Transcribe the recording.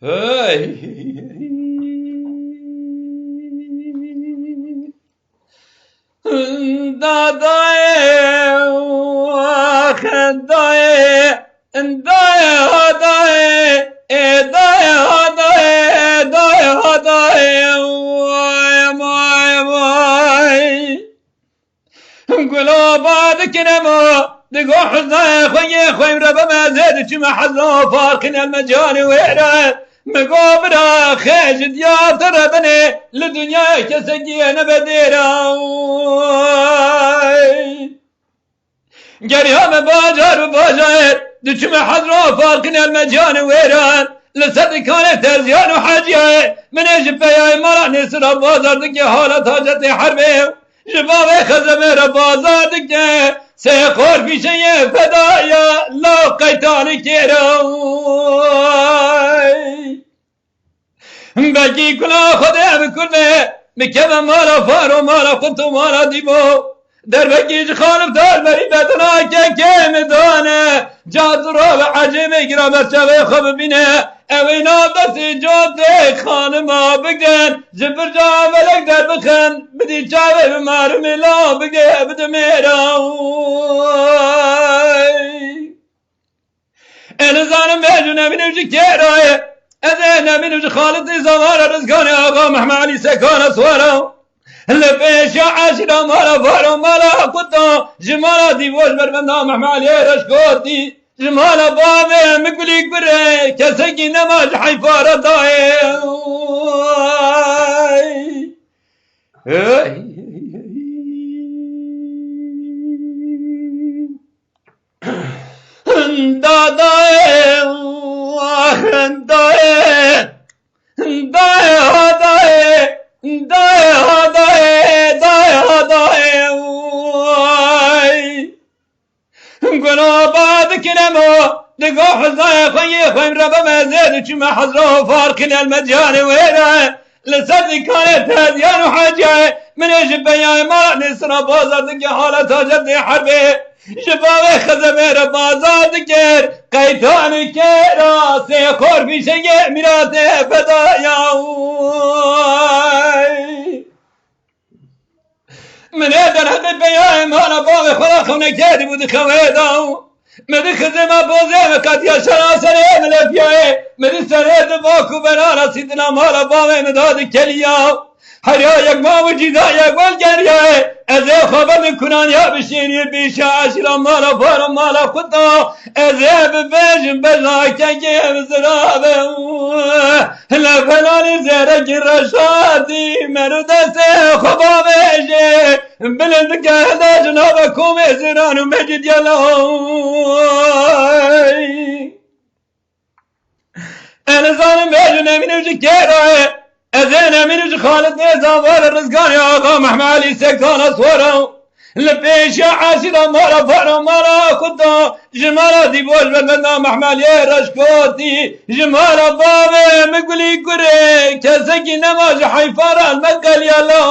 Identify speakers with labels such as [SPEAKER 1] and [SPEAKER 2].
[SPEAKER 1] دادای خدای دای هدای دای هدای دای هدای وای وای وای گلاباد کنما دقو حزنای خوی خویم ربا مزید چم حزن فارقنا المجال ويره مقابرة خيج ديار ربني لدنيا كسجينا بديرا قريهم باجر باجر دچم حزن فارقنا المجال ويره لسد كانت ترزيان وحاجيه من اجب يا مرا نسر بازار دقي حالة حاجة حربي جباب خزم بازار دقي سيخور في شيء فدايا لا قيتان كيروي بكي كلا خده بكله مكبه مالا فارو مالا قطو مالا ديبو در بكيج خالف دار بري بدنا كي مدانه جاد رو عجم اقرا برشوه خب بینه اوینا دستی جاد خانما بگن جبر جا ولک در بخن بدی چاوه بمار ملا بگه بدمیراوی الزانم بیجو نبینو جی کرایه اذه نبینو جی خالد زوار رزگان آقا محمد علی سکان سوارو لبیش عاشرا مالا فارو مالا قطا جمالا دیوش بربندا محمد علی رشکوتی جمالا بابه مقليك بره كسكي نماج حيفارة داي داي قلوبات كنمو دقو حزايا خوي خوي ربا مزيد چما حزرو فارقنا المجال ويره لسد كانت هديان وحاجة من اجب يا مرا نسر بازار دقي حالة جد حربي شباب خزمير بازار دقير قيتان كيرا سيخور في شيء مراته فدايا من هذا حد بيان مالا بابي خلا خونا كادي بود خويداو مدي خزما بوزه مكات يا شراسنه ملفيا مدي سرد باكو بنانا سيدنا مالا بابي مداد كليا هريا يك ما وجدا يك والجريا ازي خبر كنان يا بشيني بيشا عشرا مالا فار مالا خطا ازي ببيج بزاك جيب زرابه لا فلان زرق الرشادي مرودس خبابه بلند هذا جنابكم زران ومجد يلاي انا ظالم بيجنا من وجه كيراي اذينا من وجه خالد نزاوار الرزقان يا اغا محمد علي سكان اصوره لبيش يا عاشرا مالا فارا مالا خدا جمالا ديبوش بالبنا محمد يا رشكوتي جمالا بابي مقولي كوري كسكي نماج حيفارا المقال يا الله